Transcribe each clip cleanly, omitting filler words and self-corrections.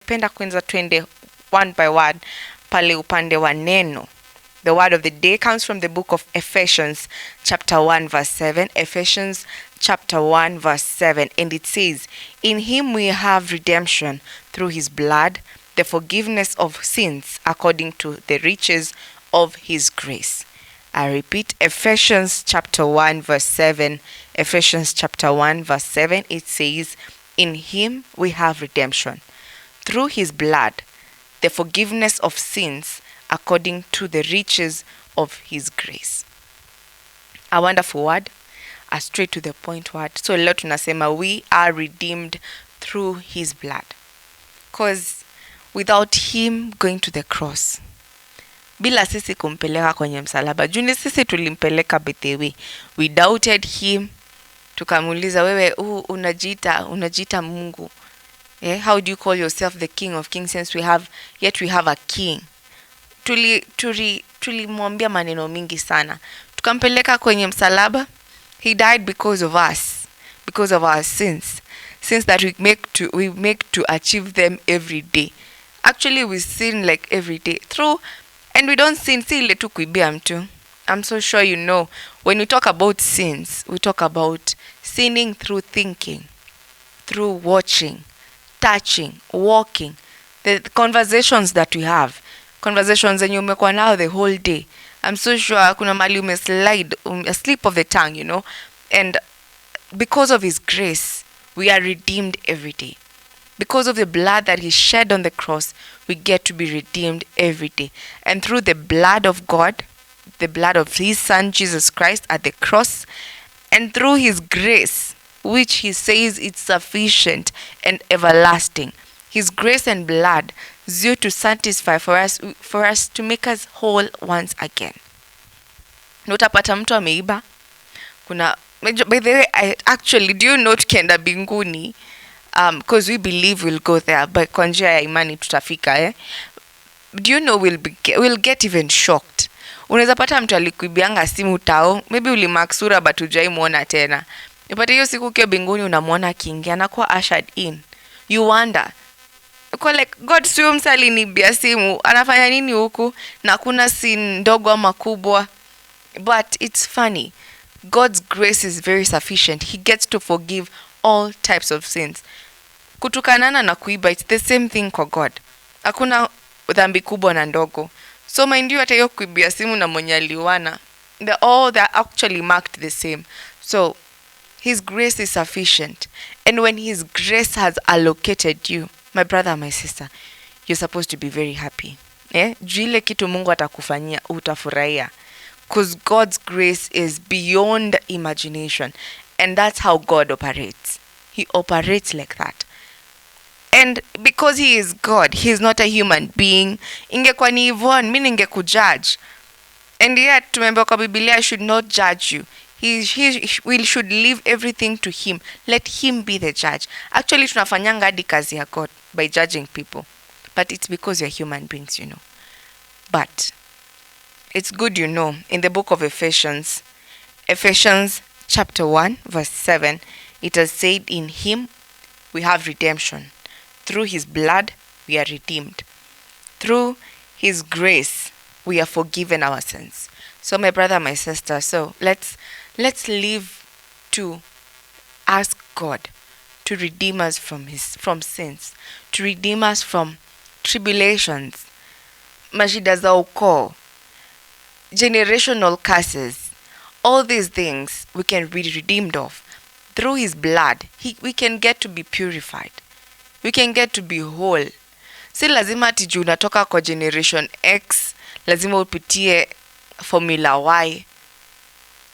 Penda kwanza twende one by one pale upande wa neno. The word of the day comes from the book of Ephesians chapter 1 verse 7. Ephesians chapter 1 verse 7. And it says, "In him we have redemption through his blood, the forgiveness of sins according to the riches of his grace." I repeat, Ephesians chapter 1 verse 7. Ephesians chapter 1 verse 7. It says, "In him we have redemption through his blood, the forgiveness of sins according to the riches of his grace." A wonderful word, a straight to the point word. So leo tunasema we are redeemed through his blood. Because without him going to the cross, bila sisi kumpeleka kwenye msalaba, juni sisi tulimpeleka btw, we doubted him, tukamuuliza wewe unajiita Mungu. How do you call yourself the King of Kings since we have a king? Tulimwambia maneno mingi sana, tukampeleka kwenye msalaba. He died because of us, because of our sins that we make to achieve them every day. Actually we sin like every day and we don't sin si ile tu kuibia mtu. I'm so sure you know, when we talk about sins, we talk about sinning through thinking, through watching, touching, walking, the conversations that we have, conversations zenye umekuwa nao the whole day. I'm so sure kuna mali umeslide, a slip of the tongue, and because of his grace, we are redeemed every day. Because of the blood that he shed on the cross, we get to be redeemed every day. And through the blood of God, the blood of his son Jesus Christ at the cross, and through his grace, which he says it's sufficient and everlasting, his grace and blood due to satisfy for us to make us whole once again. Notapata mtu ameiba. By the way, do you know tukienda binguni, because we believe we'll go there, but kwa njia ya imani tutafika, do you know we'll get even shocked. Unaweza pata mtu alikuibianga simu tao, maybe ulimaksura but hujaimuona tena. Upate hiyo siku ukiwa binguni unamuona akiingia na kuwa ushered in. You wonder, kwa like, God sio msali ni bia simu, anafanya nini huku? Na kuna sin ndogo ama kubwa. But it's funny, God's grace is very sufficient. He gets to forgive all types of sins. Kutukanana na kuiba, it's the same thing kwa God. Hakuna dhambi kubwa na ndogo. So mind you, hata hiyo kuibia simu na mwenye aliuana, they're actually marked the same. So his grace is sufficient. And when his grace has allocated you, my brother, my sister, you're supposed to be very happy. Jile kitu Mungu atakufanyia utafurahia. Because God's grace is beyond imagination. And that's how God operates. He operates like that. And because he is God, he is not a human being. Ingekuwa ni hivyo, mimi ningekujudge. And yet, tumeambiwa kwa Biblia, I should not judge you. We should leave everything to him. Let him be the judge. Actually, tunafanyanga hadi kazi ya God by judging people. But it's because you're human beings, But it's good, in the book of Ephesians chapter 1 verse 7, it has said, "In him we have redemption. Through his blood we are redeemed. Through his grace we are forgiven our sins." So my brother, my sister, so let's live to ask God to redeem us from sins, to redeem us from tribulations, mashida za ukoo, generational curses. All these things we can be redeemed of. Through his blood, we can get to be purified. We can get to be whole. Si lazima ati juu unatoka kwa generation X, lazima upitie formula Y,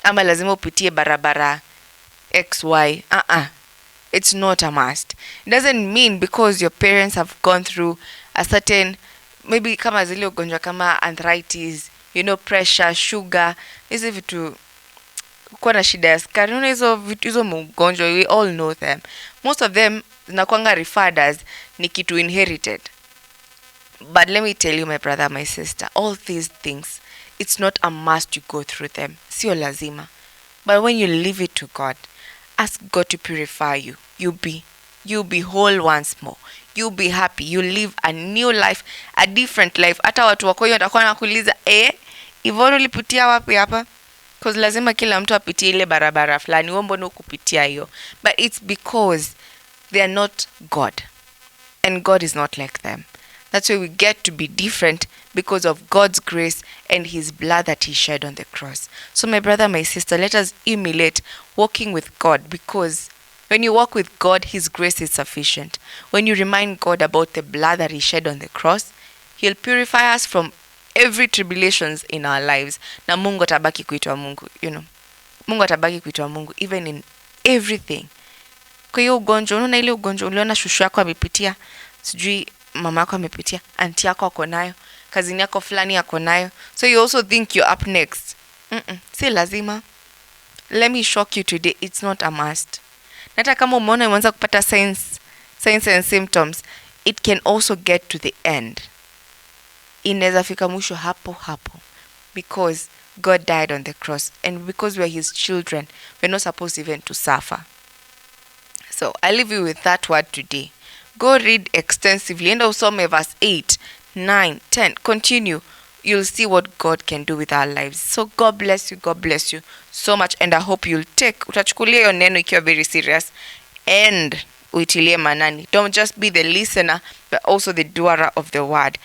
ama lazima upitie barabara XY. It's not a must. It doesn't mean because your parents have gone through a certain, maybe kama zile ugonjwa kama arthritis, pressure, sugar, hizi vitu, kuwa na shida ya sukari, hizo mgonjwa, we all know them. Most of them zinakuanga referred as ni kitu inherited. But let me tell you, my brother, my sister, all these things, it's not a must you go through them. Sio lazima. But when you leave it to God, ask God to purify you. You'll be whole once more. you be happy, you live a new life, a different life. Hata watu wako hiyo watakuwa nakuuliza Yvonne ulipitia wapi hapa? Because lazima kila mtu apitie ile barabara fulani. Wewe mbona ukupitia hiyo? But it's because they are not God, and God is not like them. That's why we get to be different, because of God's grace and his blood that he shed on the cross. So my brother, my sister, let us emulate walking with God, because when you walk with God, his grace is sufficient. When you remind God about the blood that he shed on the cross, he'll purify us from every tribulations in our lives. Na Mungu atabaki kuitwa Mungu, Mungu atabaki kuitwa Mungu even in everything. Kwa hiyo ugonjwa, unaona ile ugonjwa uliona shushu yako amepitia, sijui mama yako amepitia, aunti yako ako nayo, kazini yako fulani ako nayo, so you also think you're up next. Si lazima. Let me shock you today, it's not a must. Hata kama umeona umeanza kupata signs and symptoms, it can also get to the end. Inaweza fika mwisho hapo, because God died on the cross, and because we're his children, we're not supposed even to suffer. So I leave you with that word today. Go read extensively, and also verse 8, 9, 10. Continue. You'll see what God can do with our lives. So God bless you so much, and I hope utachukulia hiyo neno ikiwa very serious and uitilie manani. Don't just be the listener, but also the doer of the word.